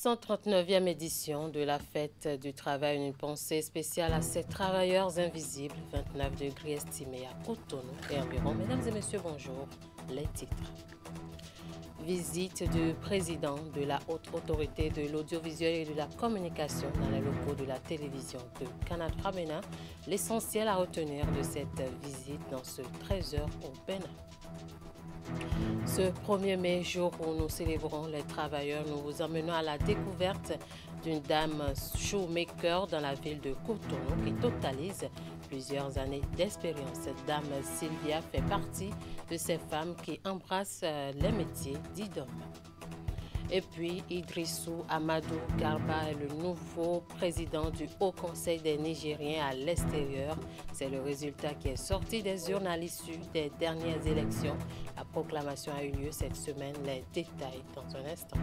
139e édition de la fête du travail, une pensée spéciale à ces travailleurs invisibles, 29 degrés estimés à Cotonou et environ. Mesdames et messieurs, bonjour. Les titres. Visite du président de la Haute Autorité de l'Audiovisuel et de la Communication dans les locaux de la télévision de Canal 3 Bénin. L'essentiel à retenir de cette visite dans ce 13h au Bénin. Ce 1er mai, jour où nous célébrons les travailleurs, nous vous emmenons à la découverte d'une dame shoemaker dans la ville de Cotonou qui totalise plusieurs années d'expérience. Cette dame, Sylvia, fait partie de ces femmes qui embrassent les métiers dits d'hommes. Et puis, Idrissou Amadou Garba est le nouveau président du Haut Conseil des Nigériens à l'extérieur. C'est le résultat qui est sorti des urnes à l'issue des dernières élections. La proclamation a eu lieu cette semaine. Les détails dans un instant.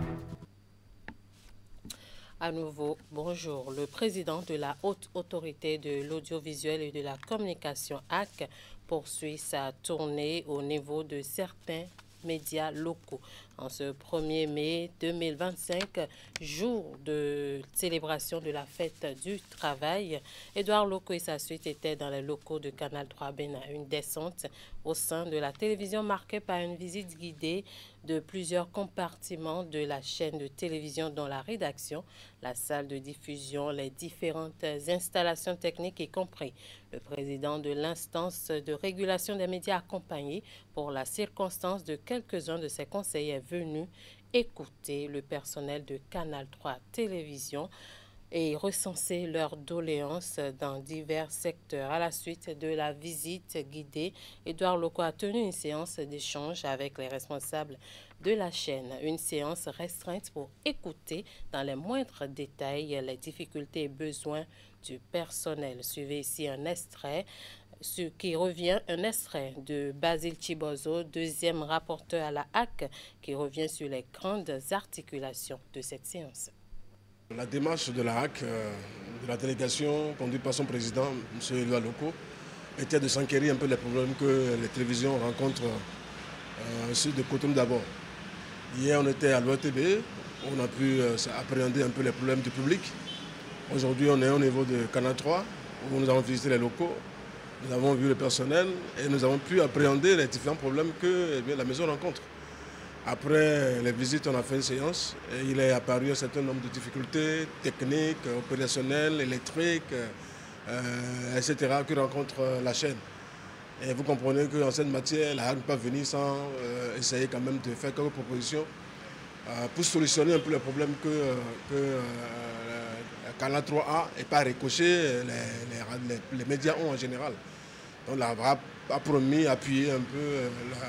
À nouveau, bonjour. Le président de la Haute Autorité de l'Audiovisuel et de la Communication, HAC, poursuit sa tournée au niveau de certains médias locaux. En ce 1er mai 2025, jour de célébration de la fête du travail, Édouard Loko et sa suite étaient dans les locaux de Canal 3 Bénin. Une descente au sein de la télévision marquée par une visite guidée de plusieurs compartiments de la chaîne de télévision dont la rédaction, la salle de diffusion, les différentes installations techniques y compris. Le président de l'instance de régulation des médias accompagné pour la circonstance de quelques-uns de ses conseillers venus écouter le personnel de Canal 3 Télévision et recenser leurs doléances dans divers secteurs. À la suite de la visite guidée, Édouard Loko a tenu une séance d'échange avec les responsables de la chaîne. Une séance restreinte pour écouter dans les moindres détails les difficultés et besoins du personnel. Suivez ici un extrait. Ce qui revient, un extrait de Basile Chibozo, deuxième rapporteur à la HAC, qui revient sur les grandes articulations de cette séance. La démarche de la HAC, de la délégation conduite par son président, M. Édouard Loko, était de s'enquérir un peu les problèmes que les télévisions rencontrent au sud de Cotonou d'abord. Hier, on était à l'OTB, on a pu appréhender un peu les problèmes du public. Aujourd'hui, on est au niveau de Canal 3, où nous avons visité les locaux. Nous avons vu le personnel et nous avons pu appréhender les différents problèmes que la maison rencontre. Après les visites, on a fait une séance et il est apparu un certain nombre de difficultés techniques, opérationnelles, électriques, etc. que rencontre la chaîne. Et vous comprenez qu'en cette matière, la HAC ne peut pas venir sans essayer quand même de faire quelques propositions pour solutionner un peu les problèmes que Canal 3A et pas ricocher les médias ont en général. Donc la HAC a promis appuyer un peu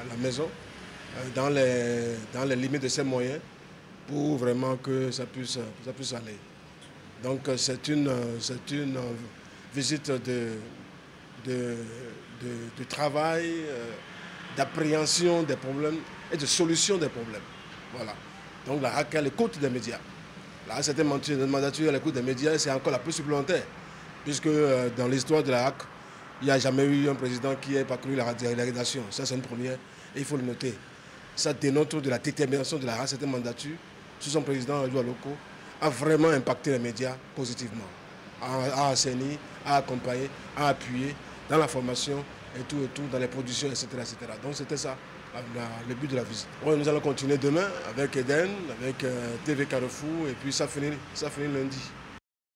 la maison dans les limites de ses moyens pour vraiment que ça puisse aller. Donc c'est une visite de travail, d'appréhension des problèmes et de solution des problèmes. Voilà. Donc la HAC est à l'écoute des médias. Là, c'était une mandature à l'écoute des médias et c'est encore la plus supplémentaire. Puisque dans l'histoire de la HAC, il n'y a jamais eu un président qui ait parcouru la rédaction. Ça, c'est une première et il faut le noter. Ça dénote de la détermination de la HAC, cette mandature, sous son président Édouard Loko, a vraiment impacté les médias positivement. A assaini, a accompagné, a appuyé dans la formation et tout, dans les productions, etc. Donc c'était ça. Le but de la visite. Ouais, nous allons continuer demain avec Eden, avec TV Carrefour et puis ça finit lundi.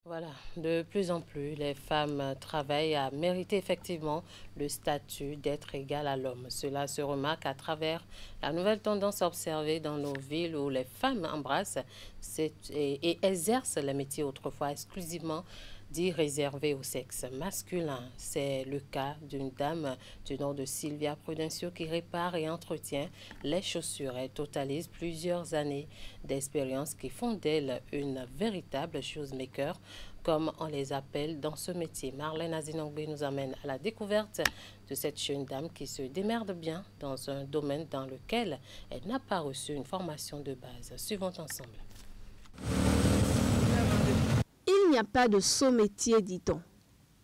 Voilà, de plus en plus, les femmes travaillent à mériter effectivement le statut d'être égal à l'homme. Cela se remarque à travers la nouvelle tendance observée dans nos villes où les femmes embrassent et exercent les métiers autrefois exclusivement dits réservés au sexe masculin. C'est le cas d'une dame du nom de Sylvia Prudencio qui répare et entretient les chaussures. Elle totalise plusieurs années d'expérience qui font d'elle une véritable shoemaker, comme on les appelle dans ce métier. Marlène Azinongbe nous amène à la découverte de cette jeune dame qui se démerde bien dans un domaine dans lequel elle n'a pas reçu une formation de base. Suivons ensemble. Il n'y a pas de saut métier, dit-on.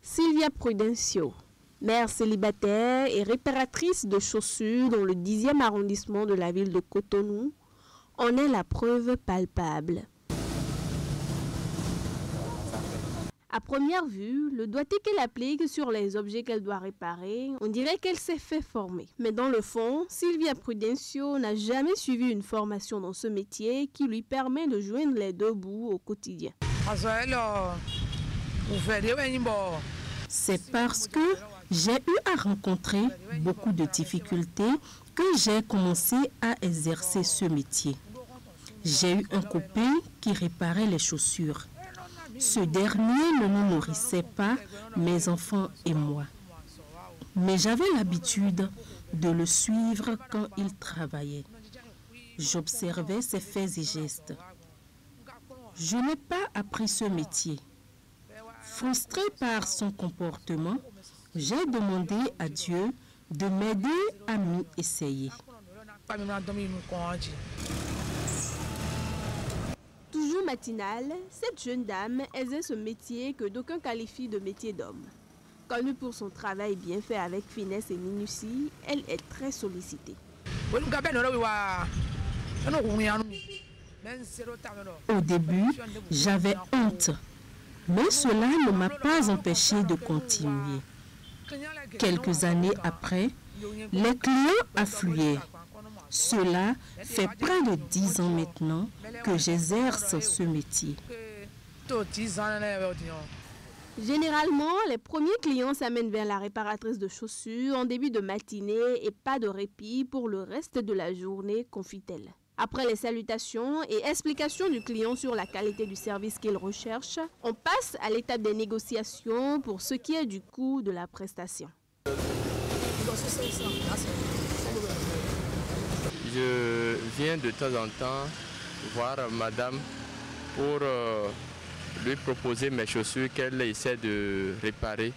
Sylvia Prudencio, mère célibataire et réparatrice de chaussures dans le 10e arrondissement de la ville de Cotonou, en est la preuve palpable. À première vue, le doigté qu'elle applique sur les objets qu'elle doit réparer, on dirait qu'elle s'est fait former. Mais dans le fond, Sylvia Prudencio n'a jamais suivi une formation dans ce métier qui lui permet de joindre les deux bouts au quotidien. C'est parce que j'ai eu à rencontrer beaucoup de difficultés que j'ai commencé à exercer ce métier. J'ai eu un copain qui réparait les chaussures. Ce dernier ne nous nourrissait pas, mes enfants et moi. Mais j'avais l'habitude de le suivre quand il travaillait. J'observais ses faits et gestes. Je n'ai pas appris ce métier. Frustré par son comportement, j'ai demandé à Dieu de m'aider à m'y essayer. Toujours matinale, cette jeune dame exerce ce métier que d'aucuns qualifient de métier d'homme. Connue pour son travail bien fait avec finesse et minutie, elle est très sollicitée. Au début, j'avais honte, mais cela ne m'a pas empêché de continuer. Quelques années après, les clients affluaient. Cela fait près de 10 ans maintenant que j'exerce ce métier. Généralement, les premiers clients s'amènent vers la réparatrice de chaussures en début de matinée et pas de répit pour le reste de la journée, confie-t-elle. Après les salutations et explications du client sur la qualité du service qu'il recherche, on passe à l'étape des négociations pour ce qui est du coût de la prestation. Je viens de temps en temps voir madame pour lui proposer mes chaussures qu'elle essaie de réparer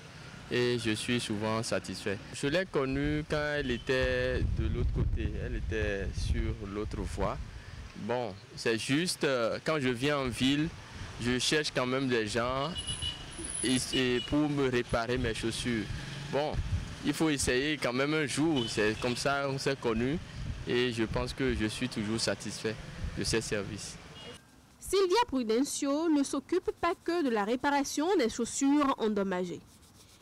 et je suis souvent satisfait. Je l'ai connue quand elle était de l'autre côté, elle était sur l'autre voie. Bon, c'est juste quand je viens en ville, je cherche quand même des gens et pour me réparer mes chaussures. Bon, il faut essayer quand même un jour, c'est comme ça qu'on s'est connus. Et je pense que je suis toujours satisfait de ces services. Sylvia Prudencio ne s'occupe pas que de la réparation des chaussures endommagées.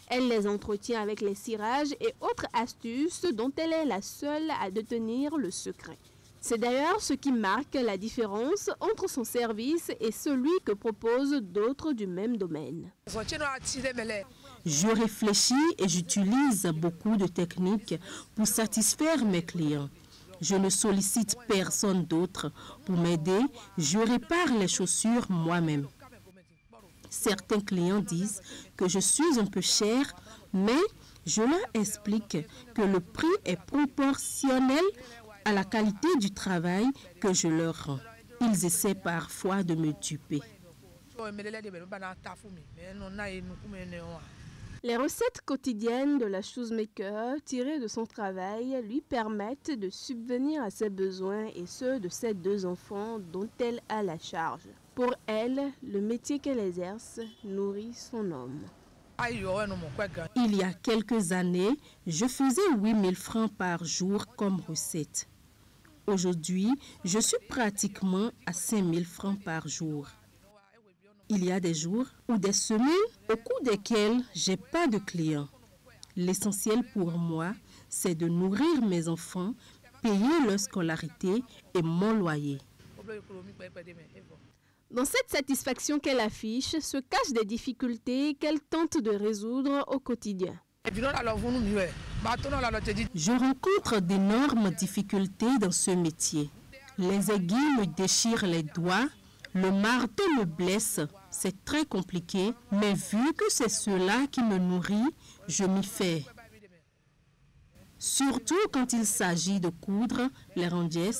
Elle les entretient avec les cirages et autres astuces dont elle est la seule à détenir le secret. C'est d'ailleurs ce qui marque la différence entre son service et celui que proposent d'autres du même domaine. Je réfléchis et j'utilise beaucoup de techniques pour satisfaire mes clients. Je ne sollicite personne d'autre pour m'aider, je répare les chaussures moi-même. Certains clients disent que je suis un peu chère, mais je leur explique que le prix est proportionnel à la qualité du travail que je leur rends. Ils essaient parfois de me duper. Les recettes quotidiennes de la shoemaker tirées de son travail lui permettent de subvenir à ses besoins et ceux de ses 2 enfants dont elle a la charge. Pour elle, le métier qu'elle exerce nourrit son homme. Il y a quelques années, je faisais 8 000 francs par jour comme recette. Aujourd'hui, je suis pratiquement à 5 000 francs par jour. Il y a des jours ou des semaines au cours desquelles je n'ai pas de clients. L'essentiel pour moi, c'est de nourrir mes enfants, payer leur scolarité et mon loyer. Dans cette satisfaction qu'elle affiche se cachent des difficultés qu'elle tente de résoudre au quotidien. Je rencontre d'énormes difficultés dans ce métier. Les aiguilles me déchirent les doigts. Le marteau me blesse, c'est très compliqué, mais vu que c'est cela qui me nourrit, je m'y fais. Surtout quand il s'agit de coudre les rondiers,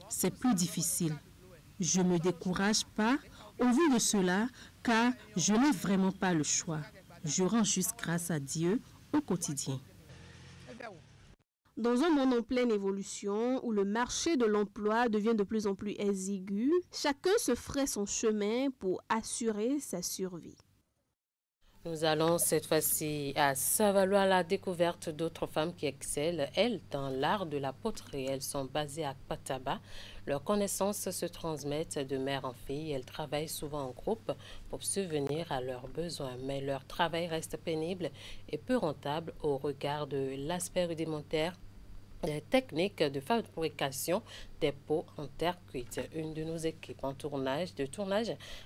c'est plus difficile. Je ne me décourage pas au vu de cela, car je n'ai vraiment pas le choix. Je rends juste grâce à Dieu au quotidien. Dans un monde en pleine évolution, où le marché de l'emploi devient de plus en plus exigu, chacun se ferait son chemin pour assurer sa survie. Nous allons cette fois-ci à Saint-Valois à la découverte d'autres femmes qui excellent, elles, dans l'art de la poterie. Elles sont basées à Pataba. Leurs connaissances se transmettent de mère en fille. Elles travaillent souvent en groupe pour subvenir à leurs besoins. Mais leur travail reste pénible et peu rentable au regard de l'aspect rudimentaire des techniques de fabrication des pots en terre cuite. Une de nos équipes en tournage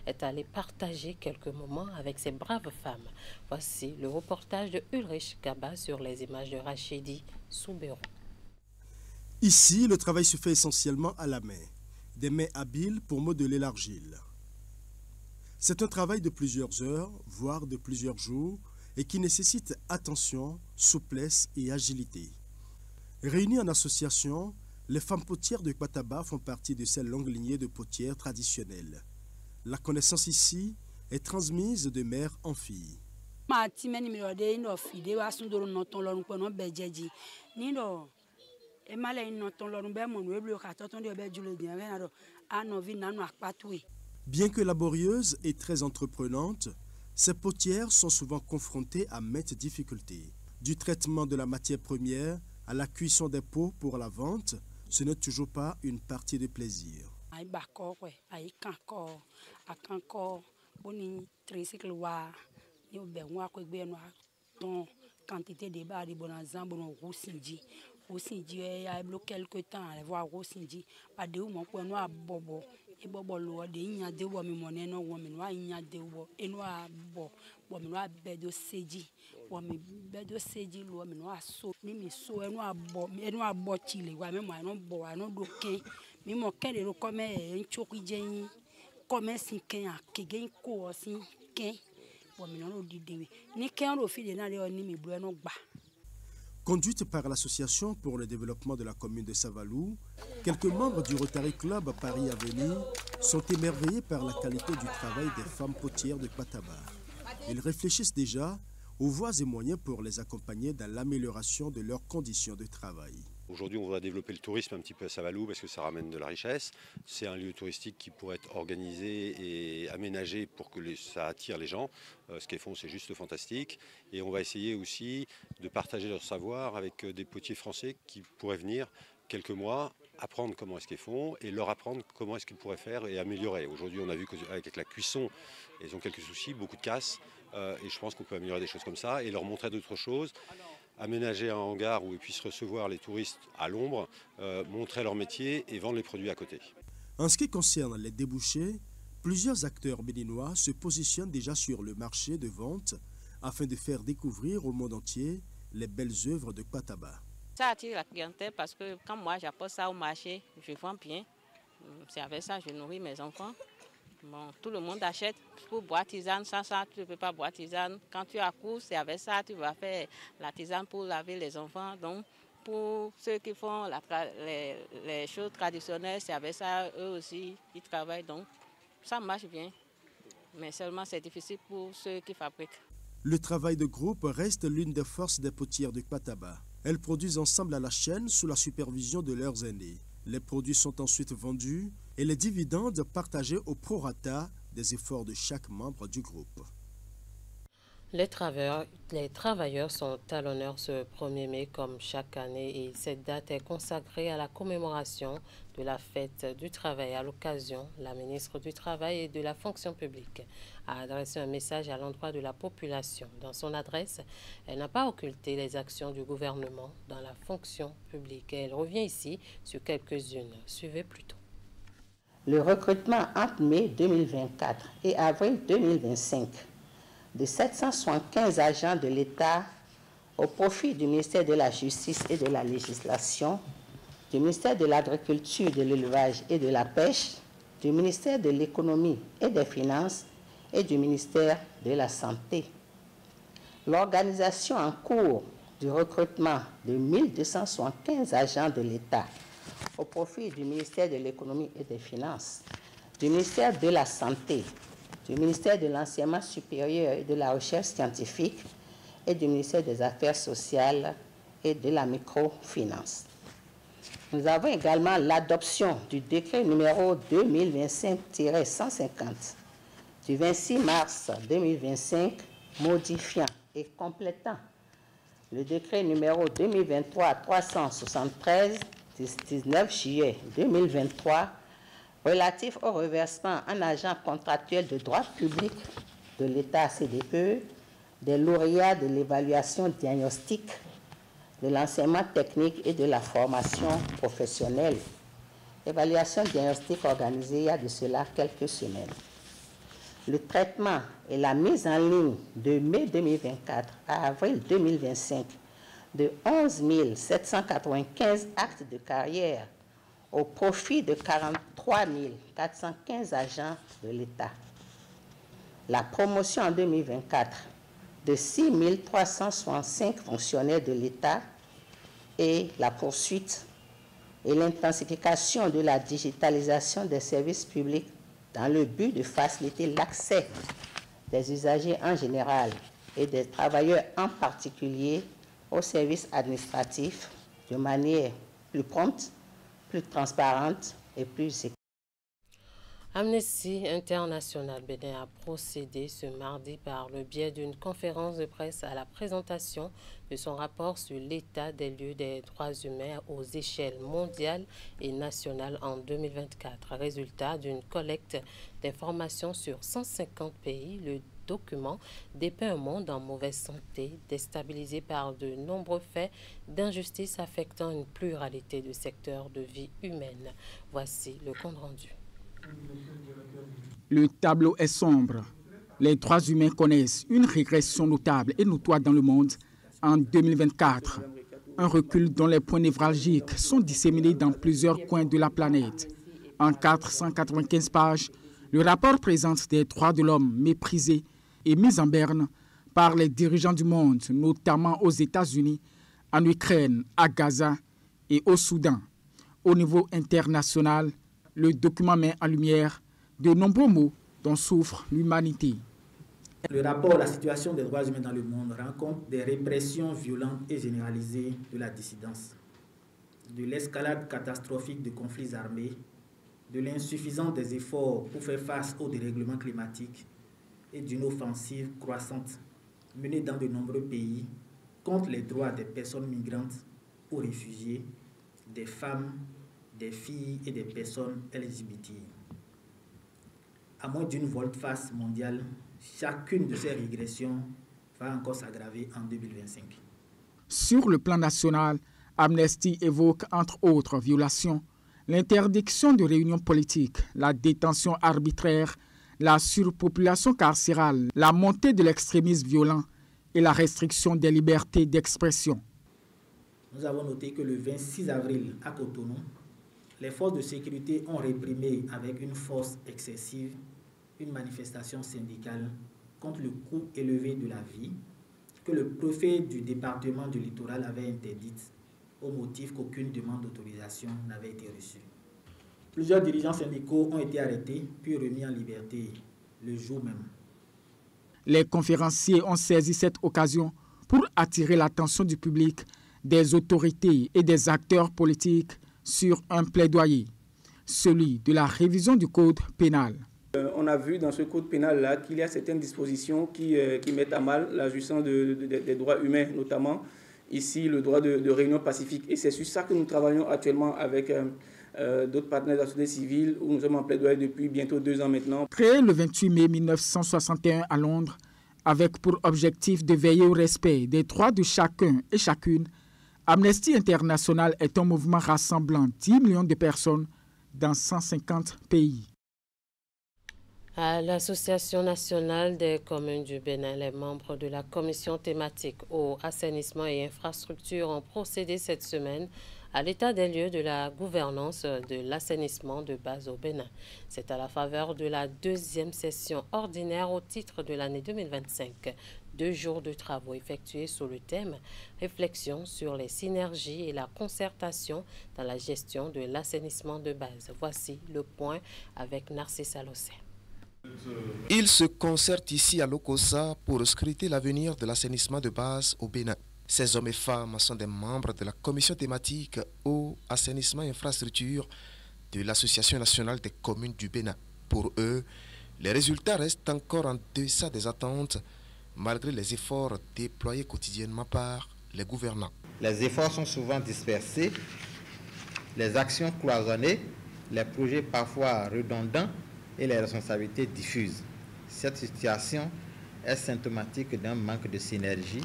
est allée partager quelques moments avec ces braves femmes. Voici le reportage de Ulrich Gaba sur les images de Rachidi Soubero. Ici, le travail se fait essentiellement à la main, des mains habiles pour modeler l'argile. C'est un travail de plusieurs heures, voire de plusieurs jours, et qui nécessite attention, souplesse et agilité. Réunies en association, les femmes potières de Pataba font partie de ces longues lignées de potières traditionnelles. La connaissance ici est transmise de mère en fille. Bien que laborieuses et très entreprenantes, ces potières sont souvent confrontées à maintes difficultés. Du traitement de la matière première à la cuisson des pots pour la vente, ce n'est toujours pas une partie de plaisir. Quantité de bas de bonazan bon rosinji rosinji ya blo quelque temps aller voir rosinji pas de mon ko no abobo e bobo lo de nya de wo mi money no wo mi no nya de wo e no abo wo mi no abedo seji wo mi bedo seji lo mi no aso mi so e no abo chile wa mi mo no bo wa no do ken mi mo kede ro ko me en choki jeyin ko me sin ken akege ko o sin ken. Conduite par l'Association pour le développement de la commune de Savalou, quelques membres du Rotary Club Paris Avenir sont émerveillés par la qualité du travail des femmes potières de Pataba. Ils réfléchissent déjà aux voies et moyens pour les accompagner dans l'amélioration de leurs conditions de travail. Aujourd'hui, on voudrait développer le tourisme un petit peu à Savalou parce que ça ramène de la richesse. C'est un lieu touristique qui pourrait être organisé et aménagé pour que ça attire les gens. Ce qu'elles font, c'est juste fantastique. Et on va essayer aussi de partager leur savoir avec des potiers français qui pourraient venir quelques mois, apprendre comment est-ce qu'ils font et leur apprendre comment est-ce qu'ils pourraient faire et améliorer. Aujourd'hui, on a vu qu'avec la cuisson, ils ont quelques soucis, beaucoup de casse. Et je pense qu'on peut améliorer des choses comme ça et leur montrer d'autres choses. Aménager un hangar où ils puissent recevoir les touristes à l'ombre, montrer leur métier et vendre les produits à côté. En ce qui concerne les débouchés, plusieurs acteurs béninois se positionnent déjà sur le marché de vente afin de faire découvrir au monde entier les belles œuvres de Pataba. Ça attire la clientèle parce que quand moi j'apporte ça au marché, je vends bien. C'est avec ça que je nourris mes enfants. Bon, tout le monde achète pour boire tisane, sans ça tu ne peux pas boire tisane. Quand tu accours, c'est avec ça que tu vas faire la tisane pour laver les enfants. Donc pour ceux qui font les choses traditionnelles, c'est avec ça eux aussi ils travaillent. Donc ça marche bien, mais seulement c'est difficile pour ceux qui fabriquent. Le travail de groupe reste l'une des forces des potières de Pataba. Elles produisent ensemble à la chaîne sous la supervision de leurs aînés. Les produits sont ensuite vendus et les dividendes partagés au prorata des efforts de chaque membre du groupe. Les travailleurs sont à l'honneur ce 1er mai comme chaque année et cette date est consacrée à la commémoration de la fête du travail. À l'occasion, la ministre du Travail et de la fonction publique a adressé un message à l'endroit de la population. Dans son adresse, elle n'a pas occulté les actions du gouvernement dans la fonction publique. Elle revient ici sur quelques-unes. Suivez plutôt. Le recrutement entre mai 2024 et avril 2025 de 775 agents de l'État au profit du ministère de la Justice et de la Législation, du ministère de l'Agriculture, de l'Élevage et de la Pêche, du ministère de l'Économie et des Finances et du ministère de la Santé. L'organisation en cours du recrutement de 1275 agents de l'État au profit du ministère de l'Économie et des Finances, du ministère de la Santé, du ministère de l'Enseignement supérieur et de la Recherche scientifique et du ministère des Affaires sociales et de la microfinance. Nous avons également l'adoption du décret numéro 2025-150 du 26 mars 2025 modifiant et complétant le décret numéro 2023-373 du 19 juillet 2023 relatif au reversement en agent contractuel de droit public de l'État CDPE, des lauréats de l'évaluation diagnostique, de l'enseignement technique et de la formation professionnelle. Évaluation diagnostique organisée il y a de cela quelques semaines. Le traitement et la mise en ligne de mai 2024 à avril 2025 de 11 795 actes de carrière au profit de 43 415 agents de l'État. La promotion en 2024 de 6 365 fonctionnaires de l'État et la poursuite et l'intensification de la digitalisation des services publics dans le but de faciliter l'accès des usagers en général et des travailleurs en particulier aux services administratifs de manière plus prompte, plus transparente et plus sécure. Amnesty International Bénin a procédé ce mardi par le biais d'une conférence de presse à la présentation de son rapport sur l'état des lieux des droits humains aux échelles mondiales et nationales en 2024. Résultat d'une collecte d'informations sur 150 pays, le document dépeint un monde en mauvaise santé, déstabilisé par de nombreux faits d'injustice affectant une pluralité de secteurs de vie humaine. Voici le compte rendu. Le tableau est sombre. Les droits humains connaissent une régression notable et notoire dans le monde en 2024. Un recul dont les points névralgiques sont disséminés dans plusieurs coins de la planète. En 495 pages, le rapport présente des droits de l'homme méprisés et mis en berne par les dirigeants du monde, notamment aux États-Unis, en Ukraine, à Gaza et au Soudan. Au niveau international, le document met en lumière de nombreux maux dont souffre l'humanité. Le rapport « La situation des droits humains dans le monde » rend compte des répressions violentes et généralisées de la dissidence, de l'escalade catastrophique de conflits armés, de l'insuffisance des efforts pour faire face au dérèglement climatique et d'une offensive croissante menée dans de nombreux pays contre les droits des personnes migrantes ou réfugiées, des femmes, des filles et des personnes LGBT. À moins d'une volte-face mondiale, chacune de ces régressions va encore s'aggraver en 2025. Sur le plan national, Amnesty évoque entre autres violations l'interdiction de réunions politiques, la détention arbitraire, la surpopulation carcérale, la montée de l'extrémisme violent et la restriction des libertés d'expression. Nous avons noté que le 26 avril à Cotonou, les forces de sécurité ont réprimé avec une force excessive une manifestation syndicale contre le coût élevé de la vie que le préfet du département du littoral avait interdite au motif qu'aucune demande d'autorisation n'avait été reçue. Plusieurs dirigeants syndicaux ont été arrêtés puis remis en liberté le jour même. Les conférenciers ont saisi cette occasion pour attirer l'attention du public, des autorités et des acteurs politiques sur un plaidoyer, celui de la révision du code pénal. On a vu dans ce code pénal-là qu'il y a certaines dispositions qui mettent à mal la jouissance des droits humains, notamment ici le droit de réunion pacifique. Et c'est sur ça que nous travaillons actuellement avec d'autres partenaires de la société civile, où nous sommes en plaidoyer depuis bientôt 2 ans maintenant. Créé le 28 mai 1961 à Londres, avec pour objectif de veiller au respect des droits de chacun et chacune, Amnesty International est un mouvement rassemblant 10 millions de personnes dans 150 pays. À l'Association nationale des communes du Bénin, les membres de la commission thématique eau, assainissement et infrastructure ont procédé cette semaine à l'état des lieux de la gouvernance de l'assainissement de base au Bénin. C'est à la faveur de la 2e session ordinaire au titre de l'année 2025. 2 jours de travaux effectués sous le thème « Réflexion sur les synergies et la concertation dans la gestion de l'assainissement de base ». Voici le point avec Narcisse Alossé. Ils se concertent ici à Lokossa pour scruter l'avenir de l'assainissement de base au Bénin. Ces hommes et femmes sont des membres de la commission thématique eau, assainissement et infrastructure de l'Association nationale des communes du Bénin. Pour eux, les résultats restent encore en deçà des attentes malgré les efforts déployés quotidiennement par les gouvernants. Les efforts sont souvent dispersés, les actions cloisonnées, les projets parfois redondants et les responsabilités diffuses. Cette situation est symptomatique d'un manque de synergie,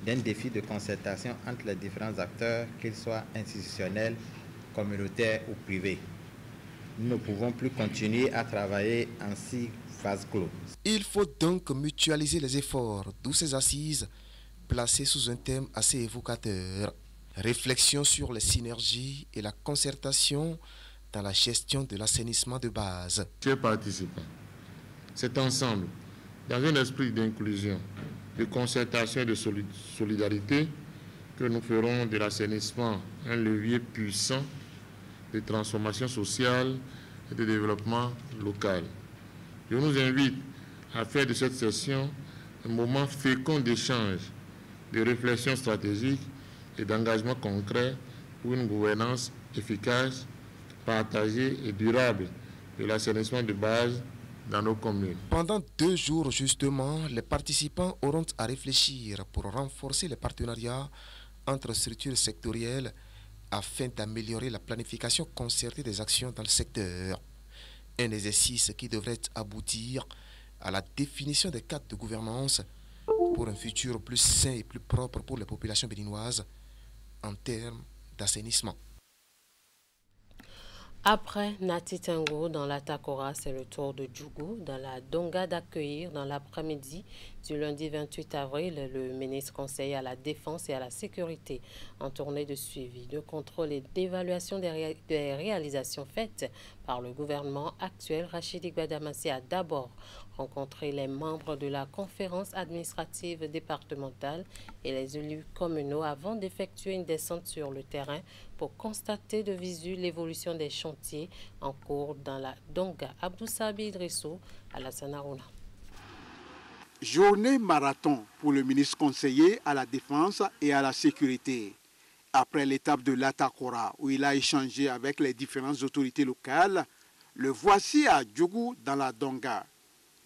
d'un défi de concertation entre les différents acteurs, qu'ils soient institutionnels, communautaires ou privés. Nous ne pouvons plus continuer à travailler ainsi phase clos. Il faut donc mutualiser les efforts, d'où ces assises placées sous un thème assez évocateur. Réflexion sur les synergies et la concertation dans la gestion de l'assainissement de base. Chers participants, c'est ensemble, dans un esprit d'inclusion, de concertation et de solidarité, que nous ferons de l'assainissement un levier puissant de transformation sociale et de développement local. Je nous invite à faire de cette session un moment fécond d'échange, de réflexion stratégique et d'engagement concret pour une gouvernance efficace, partagée et durable de l'assainissement de base dans nos communes. Pendant 2 jours, justement, les participants auront à réfléchir pour renforcer les partenariats entre structures sectorielles afin d'améliorer la planification concertée des actions dans le secteur. Un exercice qui devrait aboutir à la définition des cadres de gouvernance pour un futur plus sain et plus propre pour les populations béninoises en termes d'assainissement. Après Nati Tango dans la Takora, c'est le tour de Djougou dans la Donga d'accueillir dans l'après-midi du lundi 28 avril le ministre conseiller à la Défense et à la Sécurité en tournée de suivi, de contrôle et d'évaluation des réalisations faites par le gouvernement actuel. Rachidi Gbadamassi a d'abord rencontré les membres de la conférence administrative départementale et les élus communaux avant d'effectuer une descente sur le terrain pour constater de visu l'évolution des chantiers en cours dans la Donga. Abdou Sabi Idrissou à la Sanarouna. Journée marathon pour le ministre conseiller à la Défense et à la Sécurité. Après l'étape de l'Atakora, où il a échangé avec les différentes autorités locales, le voici à Djougou dans la Donga.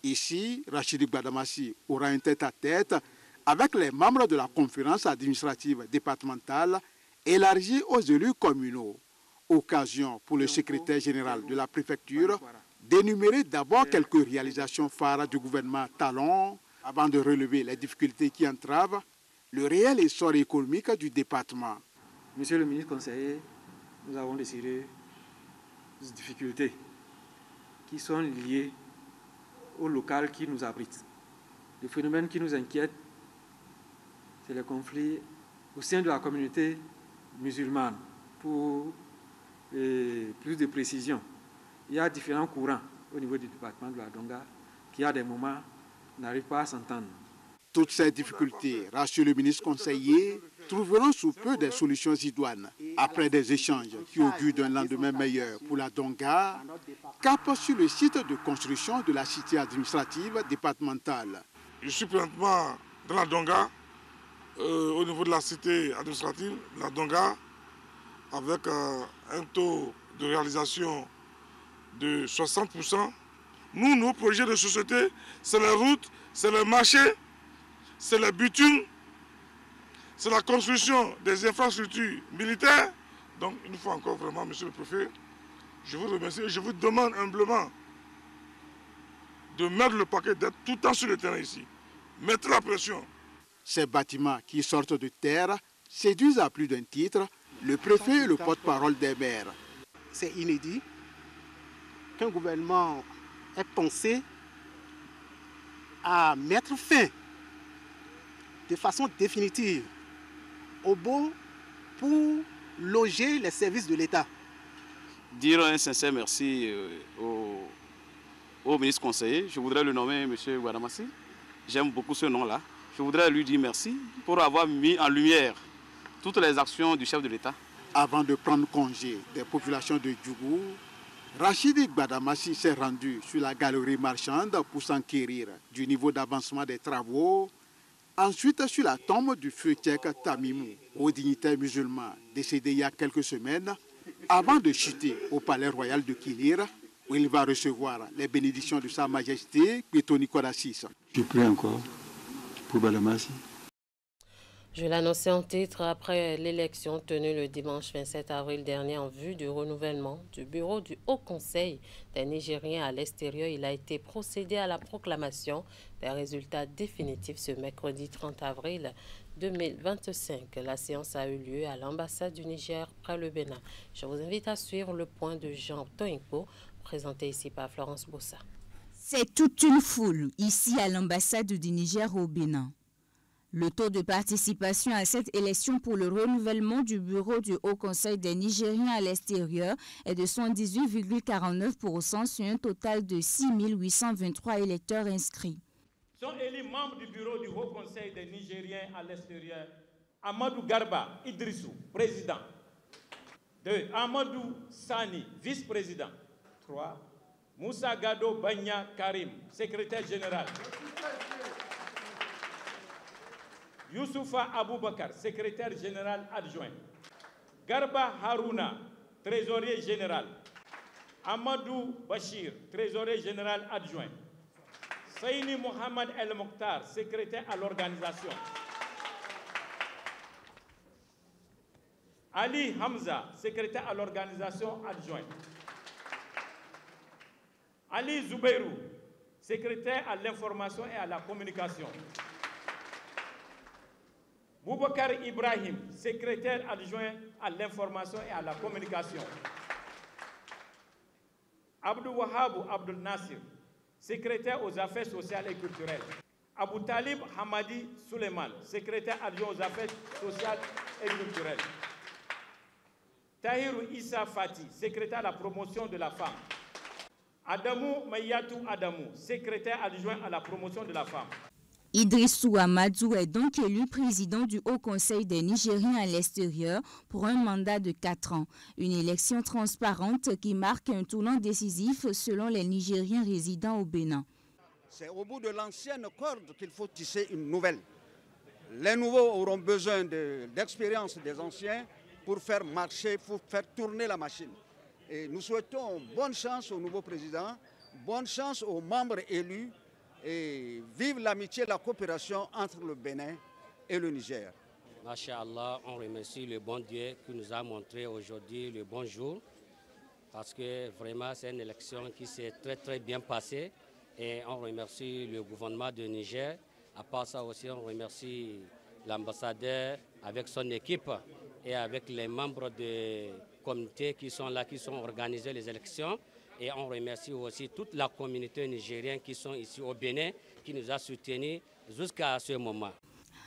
Ici, Rachidi Gbadamassi aura un tête-à-tête avec les membres de la conférence administrative départementale élargie aux élus communaux. Occasion pour le secrétaire général de la préfecture d'énumérer d'abord quelques réalisations phares du gouvernement Talon avant de relever les difficultés qui entravent le réel essor économique du département. Monsieur le ministre conseiller, nous avons décidé des difficultés qui sont liées au local qui nous abrite. Le phénomène qui nous inquiète, c'est le conflit au sein de la communauté musulmane. Pour plus de précision, il y a différents courants au niveau du département de la Donga qui, à des moments, n'arrivent pas à s'entendre. Toutes ces difficultés, rassure le ministre conseiller, trouveront sous peu des solutions idoines. Après des échanges qui augurent d'un lendemain meilleur pour la Donga, cap sur le site de construction de la cité administrative départementale. Je suis présentement dans la Donga, au niveau de la cité administrative, la Donga, avec un taux de réalisation de 60%. Nous, nos projets de société, c'est les routes, c'est les marchés, c'est les bitumes, c'est la construction des infrastructures militaires. Donc, il nous faut encore vraiment, monsieur le préfet, je vous remercie et je vous demande humblement de mettre le paquet, d'être tout le temps sur le terrain ici. Mettez la pression. Ces bâtiments qui sortent de terre séduisent à plus d'un titre le préfet et le porte-parole des maires. C'est inédit qu'un gouvernement ait pensé à mettre fin de façon définitive au beau pour loger les services de l'État. Dire un sincère merci au ministre conseiller. Je voudrais le nommer M. Gbadamassi. J'aime beaucoup ce nom-là. Je voudrais lui dire merci pour avoir mis en lumière toutes les actions du chef de l'État. Avant de prendre congé des populations de Djougou, Rachidi Gbadamassi s'est rendu sur la galerie marchande pour s'enquérir du niveau d'avancement des travaux. Ensuite, sur la tombe du feu tchèque Tamimou, haut dignitaire musulman décédé il y a quelques semaines, avant de chuter au palais royal de Kilir, où il va recevoir les bénédictions de Sa Majesté Pétro Nicolas VI. Je prie encore pour Balamasi. Je l'annonçais en titre, après l'élection tenue le dimanche 27 avril dernier en vue du renouvellement du bureau du Haut Conseil des Nigériens à l'extérieur, il a été procédé à la proclamation des résultats définitifs ce mercredi 30 avril 2025. La séance a eu lieu à l'ambassade du Niger près le Bénin. Je vous invite à suivre le point de Jean Toinko, présenté ici par Florence Bossa. C'est toute une foule ici à l'ambassade du Niger au Bénin. Le taux de participation à cette élection pour le renouvellement du bureau du Haut Conseil des Nigériens à l'extérieur est de 78,49% sur un total de 6 823 électeurs inscrits. Sont élus membres du bureau du Haut Conseil des Nigériens à l'extérieur Amadou Garba Idrissou, président. 2. Amadou Sani, vice-président. 3. Moussa Gado Banya Karim, secrétaire général. Youssoufa Aboubakar, secrétaire général adjoint. Garba Harouna, trésorier général. Amadou Bachir, trésorier général adjoint. Saini Mohamed El Mokhtar, secrétaire à l'organisation. Ali Hamza, secrétaire à l'organisation adjoint. Ali Zoubeirou, secrétaire à l'information et à la communication. Boubacar Ibrahim, secrétaire adjoint à l'information et à la communication. Abdou Wahabou Abdul Nasir, secrétaire aux affaires sociales et culturelles. Abou Talib Hamadi Suleiman, secrétaire adjoint aux affaires sociales et culturelles. Tahirou Issa Fati, secrétaire à la promotion de la femme. Adamou Mayatou Adamou, secrétaire adjoint à la promotion de la femme. Idrissou Amadou est donc élu président du Haut Conseil des Nigériens à l'extérieur pour un mandat de 4 ans. Une élection transparente qui marque un tournant décisif selon les Nigériens résidant au Bénin. C'est au bout de l'ancienne corde qu'il faut tisser une nouvelle. Les nouveaux auront besoin d'expérience des anciens pour faire marcher, pour faire tourner la machine. Et nous souhaitons bonne chance au nouveau président, bonne chance aux membres élus, et vive l'amitié et la coopération entre le Bénin et le Niger. Masha'Allah, on remercie le bon Dieu qui nous a montré aujourd'hui le bon jour, parce que vraiment c'est une élection qui s'est très bien passée et on remercie le gouvernement du Niger. À part ça aussi, on remercie l'ambassadeur avec son équipe et avec les membres du comité qui sont là, qui sont organisés les élections. Et on remercie aussi toute la communauté nigérienne qui sont ici au Bénin, qui nous a soutenus jusqu'à ce moment.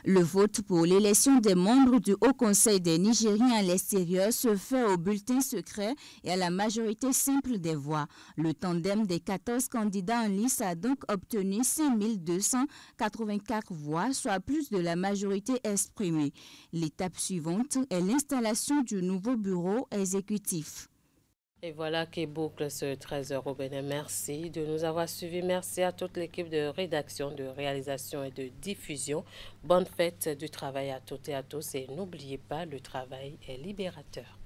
Le vote pour l'élection des membres du Haut Conseil des Nigériens à l'extérieur se fait au bulletin secret et à la majorité simple des voix. Le tandem des 14 candidats en lice a donc obtenu 5 284 voix, soit plus de la majorité exprimée. L'étape suivante est l'installation du nouveau bureau exécutif. Et voilà qui boucle ce 13h au Bénin. Merci de nous avoir suivis. Merci à toute l'équipe de rédaction, de réalisation et de diffusion. Bonne fête du travail à toutes et à tous. Et n'oubliez pas, le travail est libérateur.